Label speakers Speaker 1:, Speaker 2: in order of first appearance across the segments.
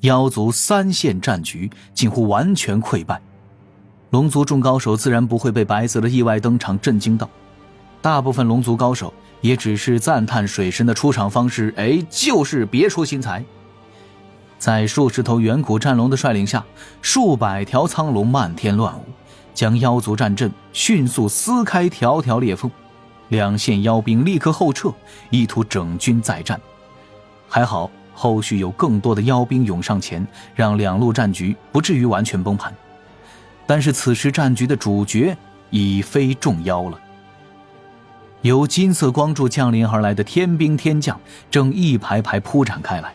Speaker 1: 妖族3线战局近乎完全溃败。龙族众高手自然不会被白泽的意外登场震惊到，大部分龙族高手也只是赞叹水神的出场方式，就是别出心裁。在数十头远古战龙的率领下，数百条苍龙漫天乱舞，将妖族战阵迅速撕开条条裂缝。2线妖兵立刻后撤，意图整军再战。还好后续有更多的妖兵涌上前，让2路战局不至于完全崩盘。但是此时战局的主角已非众妖了。由金色光柱降临而来的天兵天将正一排排铺展开来，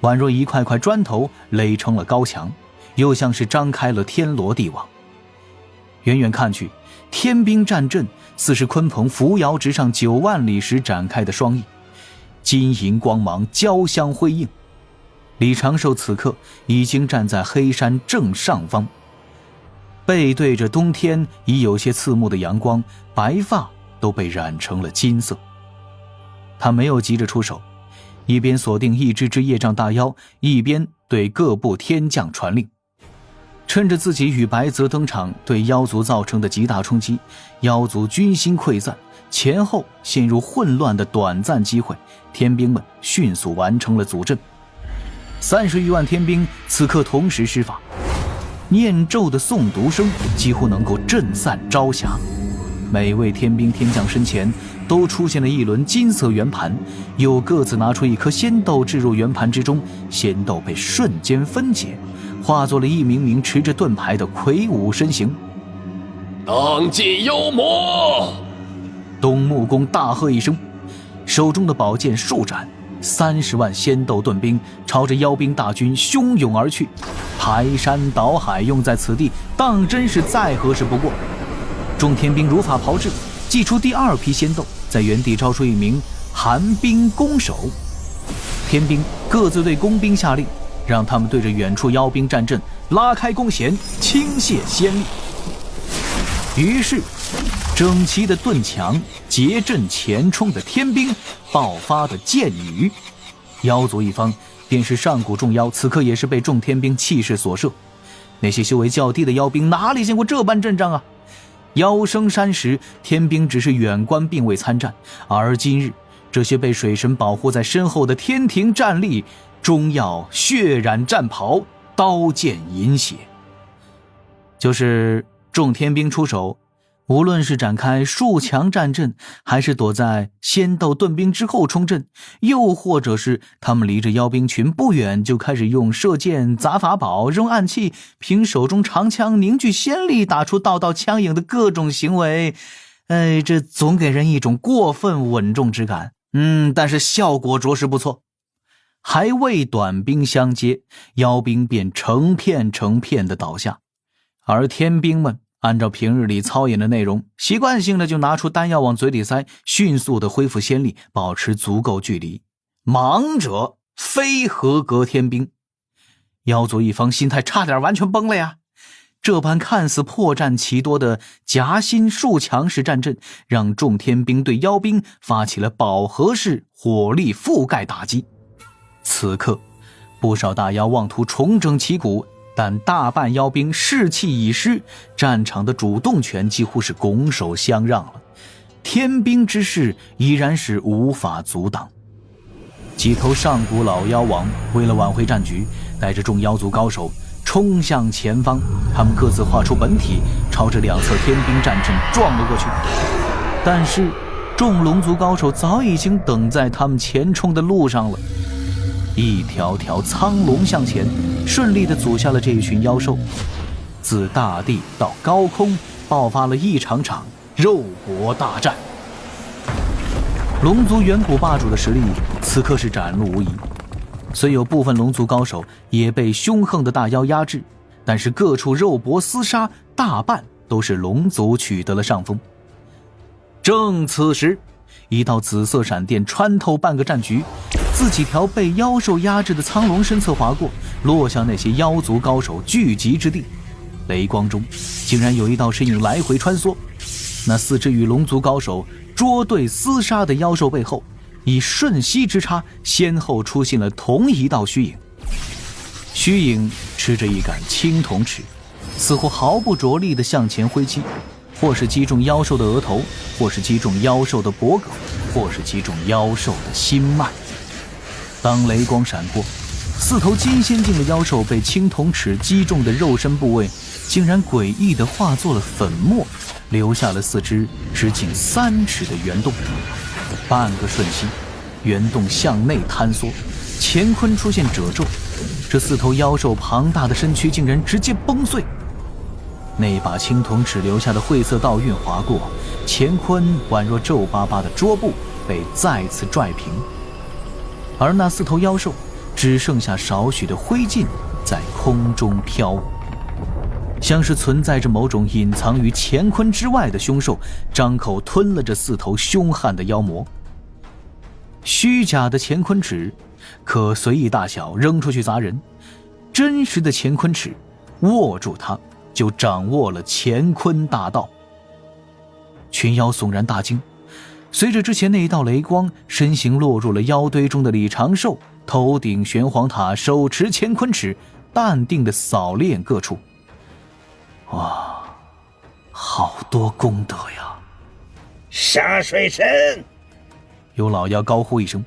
Speaker 1: 宛若一块块砖头垒成了高墙，又像是张开了天罗地网。远远看去，天兵战阵似是鲲鹏扶摇直上9万里时展开的双翼，金银光芒交相辉映。李长寿此刻已经站在黑山正上方，背对着冬天已有些刺目的阳光，白发都被染成了金色。他没有急着出手，一边锁定一只业障大妖，一边对各部天将传令。趁着自己与白泽登场对妖族造成的极大冲击，妖族军心溃散，前后陷入混乱的短暂机会，天兵们迅速完成了组阵。30余万天兵此刻同时施法，念咒的诵读声几乎能够震散朝霞。每位天兵天将身前都出现了一轮金色圆盘，有各自拿出一颗仙豆置入圆盘之中，仙豆被瞬间分解，化作了一名名持着盾牌的魁梧身形。
Speaker 2: 当尽妖魔！
Speaker 1: 东木公大喝一声，手中的宝剑数斩，30万仙豆盾兵朝着妖兵大军汹涌而去，排山倒海用在此地，当真是再合适不过。众天兵如法炮制，祭出第2批仙豆，在原地招出一名寒冰弓手。天兵各自对弓兵下令，让他们对着远处妖兵战阵拉开弓弦，倾泻仙力。于是整齐的盾墙结阵前冲的天兵爆发的箭雨。妖族一方便是上古众妖，此刻也是被众天兵气势所慑。那些修为较低的妖兵哪里见过这般阵仗啊？妖生山时，天兵只是远观并未参战，而今日这些被水神保护在身后的天庭战力，终要血染战袍，刀剑饮血。就是众天兵出手，无论是展开数强战阵，还是躲在仙豆盾兵之后冲阵，又或者是他们离着妖兵群不远就开始用射箭、砸法宝、扔暗器，凭手中长枪凝聚仙力，打出道道枪影的各种行为，这总给人一种过分稳重之感。但是效果着实不错。还未短兵相接，妖兵便成片成片的倒下，而天兵们按照平日里操演的内容，习惯性的就拿出丹药往嘴里塞，迅速的恢复仙力，保持足够距离。盲者非合格天兵。妖族一方心态差点完全崩了呀！这般看似破绽奇多的夹心数强式战阵，让众天兵对妖兵发起了饱和式火力覆盖打击。此刻不少大妖妄图重整旗鼓，但大半妖兵士气已失，战场的主动权几乎是拱手相让了。天兵之势依然是无法阻挡。几头上古老妖王为了挽回战局，带着众妖族高手冲向前方，他们各自画出本体，朝着2侧天兵战阵撞了过去。但是众龙族高手早已经等在他们前冲的路上了。一条条苍龙向前，顺利地阻下了这一群妖兽。自大地到高空，爆发了一场场肉搏大战。龙族远古霸主的实力此刻是展露无遗，虽有部分龙族高手也被凶横的大妖压制，但是各处肉搏厮杀，大半都是龙族取得了上风。正此时，一道紫色闪电穿透半个战局，自几条被妖兽压制的苍龙身侧划过，落向那些妖族高手聚集之地。雷光中竟然有一道身影来回穿梭，那4只与龙族高手捉对厮杀的妖兽背后，以瞬息之差先后出现了同一道虚影。虚影持着一杆青铜尺，似乎毫不着力地向前挥击，或是击中妖兽的额头，或是击中妖兽的脖颈，或是击中妖兽的心脉。当雷光闪过，4头金仙境的妖兽被青铜尺击中的肉身部位竟然诡异地化作了粉末，留下了4只直径3尺的圆洞。半个瞬息，圆洞向内坍缩，乾坤出现褶皱，这4头妖兽庞大的身躯竟然直接崩碎。那把青铜尺留下的晦色道韵划过，乾坤宛若皱巴巴的桌布被再次拽平，而那4头妖兽只剩下少许的灰烬在空中飘舞，像是存在着某种隐藏于乾坤之外的凶兽，张口吞了这4头凶悍的妖魔。虚假的乾坤尺可随意大小扔出去砸人，真实的乾坤尺握住它就掌握了乾坤大道。群妖悚然大惊，随着之前那一道雷光，身形落入了妖堆中的李长寿头顶玄黄塔，手持乾坤尺，淡定地扫练各处。哇，好多功德呀！
Speaker 3: 杀水神！
Speaker 1: 有老妖高呼一声，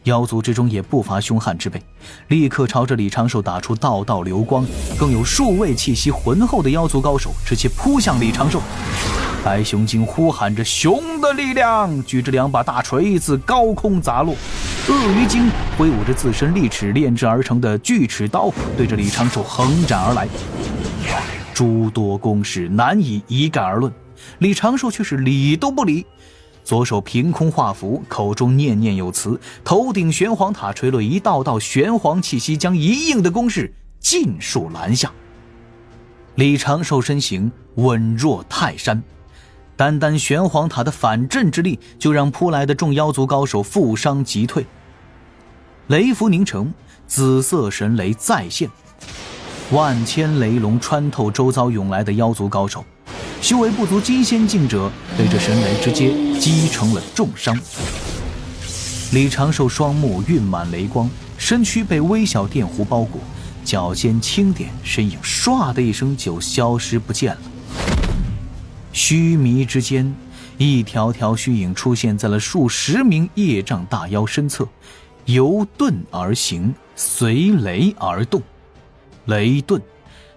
Speaker 1: 妖族之中也不乏凶悍之辈，立刻朝着李长寿打出道道流光，更有数位气息浑厚的妖族高手直接扑向李长寿。白熊精呼喊着熊的力量，举着2把大锤子高空砸落。鳄鱼精挥舞着自身利齿炼制而成的巨齿刀，对着李长寿横斩而来。诸多攻势难以一概而论，李长寿却是理都不理，左手凭空画符，口中念念有词，头顶玄黄塔垂落一道道玄黄气息，将一应的攻势尽数拦下。李长寿身形稳若泰山，单单玄黄塔的反震之力就让扑来的众妖族高手负伤急退。雷符凝成，紫色神雷再现，万千雷龙穿透周遭涌来的妖族高手，修为不足金仙境者被这神雷直接击成了重伤。李长寿双目蕴满雷光，身躯被微小电弧包裹，脚尖轻点，身影唰的一声就消失不见了。虚迷之间，一条条虚影出现在了数十名业障大妖身侧，由遁而行，随雷而动。雷遁，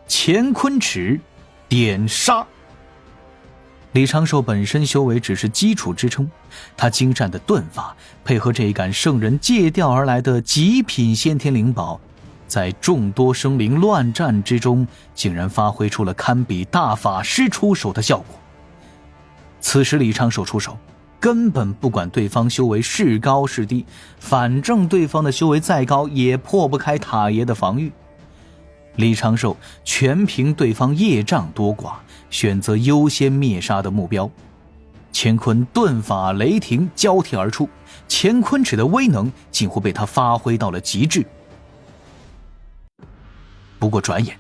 Speaker 1: 乾坤尺，点杀。李长寿本身修为只是基础支撑，他精湛的遁法配合这一杆圣人借调而来的极品先天灵宝，在众多生灵乱战之中，竟然发挥出了堪比大法师出手的效果。此时李长寿出手，根本不管对方修为是高是低，反正对方的修为再高也破不开塔爷的防御。李长寿全凭对方业障多寡，选择优先灭杀的目标。乾坤遁法雷霆交替而出，乾坤尺的威能近乎被他发挥到了极致。不过转眼，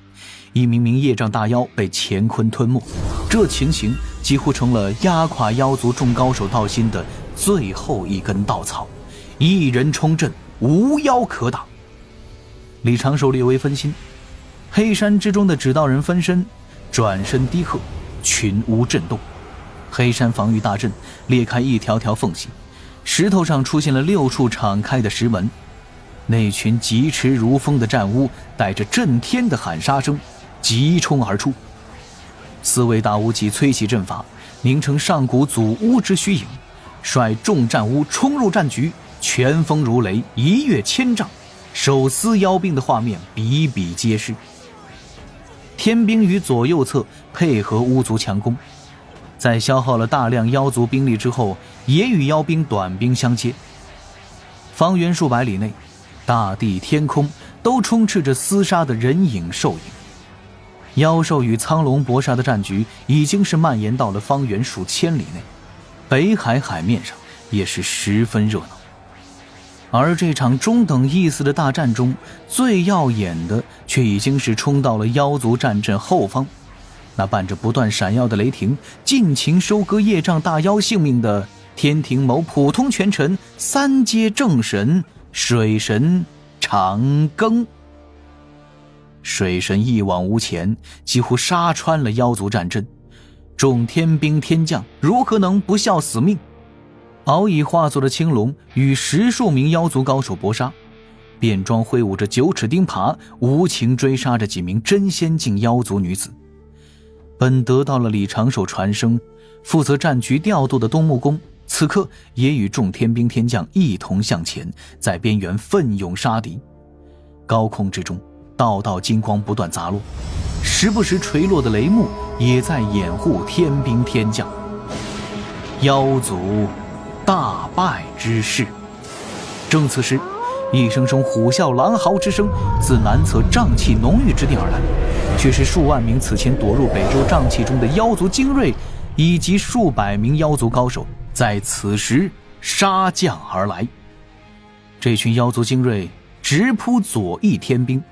Speaker 1: 一名名业障大妖被乾坤吞没，这情形几乎成了压垮妖族众高手道心的最后一根稻草。一人冲阵，无妖可挡。李长寿略微分心，黑山之中的指道人分身转身低喝，群巫震动，黑山防御大阵裂开一条条缝隙，石头上出现了6处敞开的石门。那群疾驰如风的战巫带着震天的喊杀声急冲而出。4位大巫即催起阵法，凝成上古祖巫之虚影，率众战巫冲入战局，拳风如雷，一跃千丈，手撕妖兵的画面比比皆是。天兵于左右侧配合巫族强攻，在消耗了大量妖族兵力之后，也与妖兵短兵相接。方圆数百里内，大地天空都充斥着厮杀的人影兽影。妖兽与苍龙搏杀的战局已经是蔓延到了方圆数千里内，北海海面上也是十分热闹。而这场中等意思的大战中，最耀眼的却已经是冲到了妖族战阵后方，那伴着不断闪耀的雷霆，尽情收割业障大妖性命的天庭某普通权臣3阶正神水神长庚。水神一往无前，几乎杀穿了妖族战阵，众天兵天将如何能不效死命？敖乙化作了青龙，与10数名妖族高手搏杀，便装挥舞着9齿钉耙，无情追杀着几名真仙境妖族女子。本得到了李长寿传声，负责战局调度的东木公此刻也与众天兵天将一同向前，在边缘奋勇杀敌。高空之中，道道金光不断砸落，时不时垂落的雷幕也在掩护天兵天将。妖族大败之势。正此时，一声声虎啸狼嚎之声自南侧瘴气浓郁之地而来，却是数万名此前躲入北周瘴气中的妖族精锐，以及数百名妖族高手在此时杀将而来。这群妖族精锐直扑左翼天兵，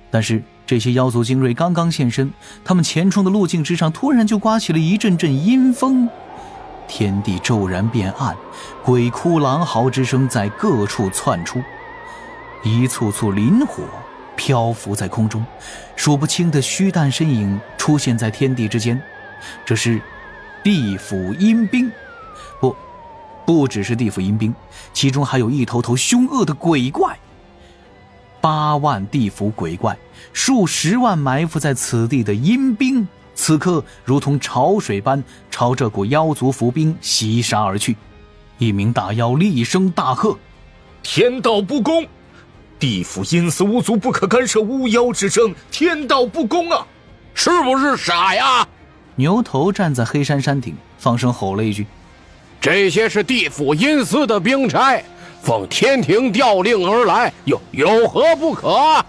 Speaker 1: 但是这些妖族精锐刚刚现身，他们前冲的路径之上突然就刮起了一阵阵阴风，天地骤然变暗，鬼哭狼嚎之声在各处窜出，一簇簇磷火漂浮在空中，数不清的虚诞身影出现在天地之间。这是地府阴兵，不只是地府阴兵，其中还有一头头凶恶的鬼怪。8万地府鬼怪，数10万埋伏在此地的阴兵，此刻如同潮水般朝这股妖族伏兵袭杀而去。一名大妖厉声大喝：
Speaker 4: 天道不公！地府阴司巫族不可干涉巫妖之争，天道不公啊！
Speaker 2: 是不是傻呀？
Speaker 1: 牛头站在黑山山顶，放声吼了一句：
Speaker 2: 这些是地府阴司的兵差，奉天庭调令而来，有何不可？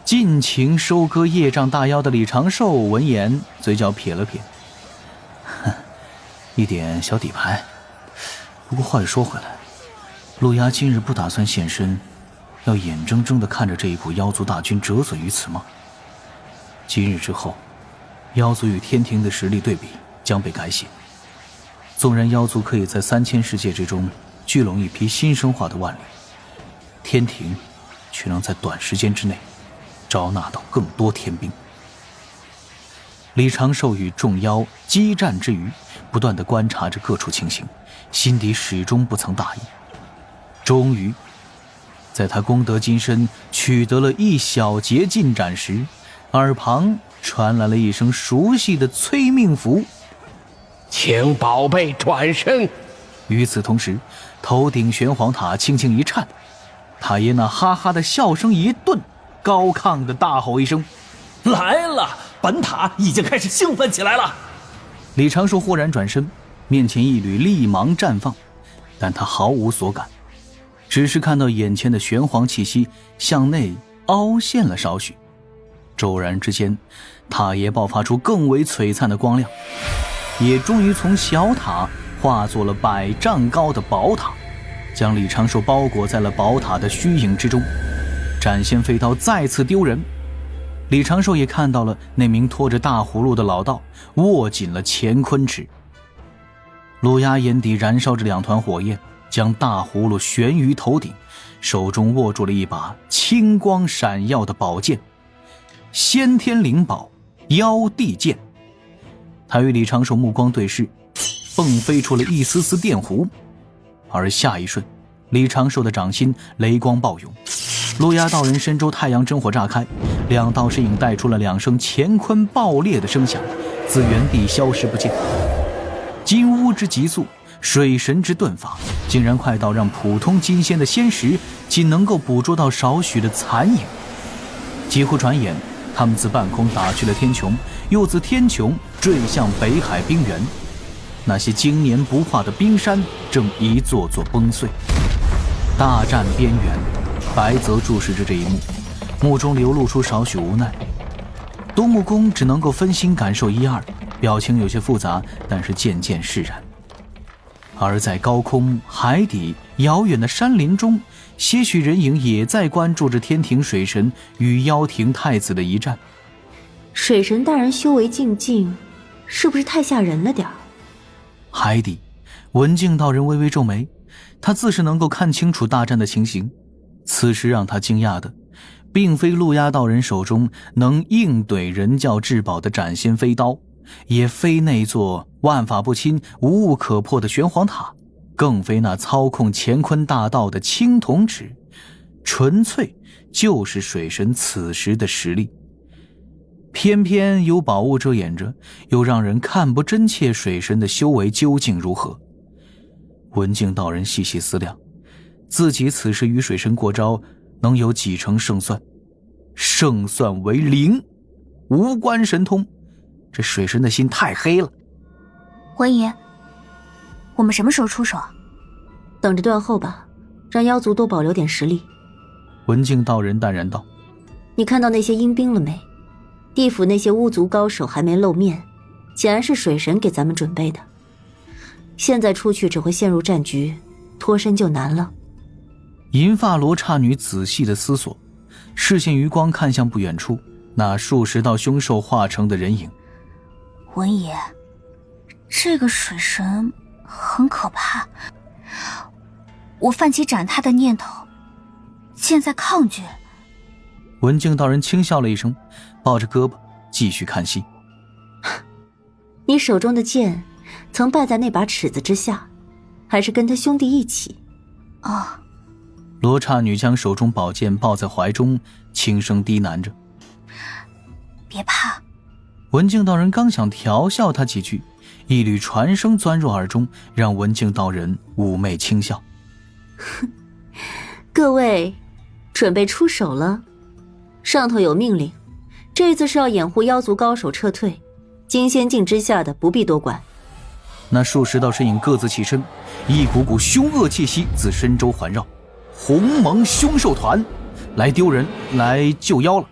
Speaker 1: 尽情收割业障大妖的李长寿闻言，嘴角撇了撇，一点小底牌。不过话又说回来，陆牙今日不打算现身，要眼睁睁地看着这一股妖族大军折损于此吗？今日之后，妖族与天庭的实力对比将被改写。纵然妖族可以在3000世界之中聚拢一批新生化的万灵，天庭却能在短时间之内招纳到更多天兵。李长寿与众妖激战之余，不断地观察着各处情形，心底始终不曾大意。终于在他功德金身取得了一小节进展时，耳旁传来了一声熟悉的催命符：
Speaker 2: 请宝贝转身。
Speaker 1: 与此同时，头顶玄黄塔轻轻一颤，塔爷那哈哈的笑声一顿，高亢的大吼一声：
Speaker 5: 来了！本塔已经开始兴奋起来了。
Speaker 1: 李长寿忽然转身，面前一缕厉芒绽放，但他毫无所感，只是看到眼前的玄黄气息向内凹陷了少许。骤然之间，塔爷爆发出更为璀璨的光亮，也终于从小塔化作了100丈高的宝塔，将李长寿包裹在了宝塔的虚影之中。斩仙飞刀再次丢人，李长寿也看到了那名拖着大葫芦的老道握紧了乾坤尺。陆压眼底燃烧着2团火焰，将大葫芦悬于头顶，手中握住了一把青光闪耀的宝剑，先天灵宝妖帝剑。他与李长寿目光对视，迸飞出了一丝丝电弧，而下一瞬，李长寿的掌心雷光暴涌，陆压道人身周太阳真火炸开，2道身影带出了2声乾坤爆裂的声响，自原地消失不见。金乌之急速，水神之遁法，竟然快到让普通金仙的仙识仅能够捕捉到少许的残影。几乎转眼，他们自半空打去了天穹，又自天穹坠向北海冰原。那些经年不化的冰山正一座座崩碎。大战边缘，白泽注视着这一幕，目中流露出少许无奈。东木公只能够分心感受一二，表情有些复杂，但是渐渐释然。而在高空、海底、遥远的山林中，些许人影也在关注着天庭水神与妖庭太子的一战。
Speaker 6: 水神大人修为静静，是不是太吓人了点儿？
Speaker 1: 海底，文静道人微微皱眉，他自是能够看清楚大战的情形。此时让他惊讶的，并非陆压道人手中能应对人教至宝的斩仙飞刀，也非那座万法不侵、无物可破的玄黄塔，更非那操控乾坤大道的青铜尺，纯粹就是水神此时的实力。偏偏有宝物遮掩着，又让人看不真切水神的修为究竟如何。文静道人细细思量，自己此时与水神过招，能有几成胜算？胜算为0，无关神通。这水神的心太黑了。
Speaker 7: 文爷，我们什么时候出手？
Speaker 6: 等着断后吧，让妖族多保留点实力。
Speaker 1: 文静道人淡然道：
Speaker 6: 你看到那些阴兵了没？地府那些巫族高手还没露面，显然是水神给咱们准备的。现在出去只会陷入战局，脱身就难了。
Speaker 1: 银发罗刹女仔细的思索，视线余光看向不远处那数十道凶兽化成的人影。
Speaker 7: 文爷，这个水神很可怕，我泛起斩他的念头，现在抗拒。
Speaker 1: 文静道人轻笑了一声，抱着胳膊继续看戏。
Speaker 6: 你手中的剑曾败在那把尺子之下，还是跟他兄弟一起？
Speaker 7: 哦。
Speaker 1: 罗刹女将手中宝剑抱在怀中，轻声低喃着：
Speaker 7: 别怕。
Speaker 1: 文静道人刚想调笑他几句，一缕传声钻入耳中，让文静道人妩媚轻笑。
Speaker 6: 各位准备出手了？上头有命令，这次是要掩护妖族高手撤退，金仙境之下的不必多管。
Speaker 1: 那数十道身影各自起身，一股股凶恶气息自身周环绕。鸿蒙凶兽团来丢人，来救妖了。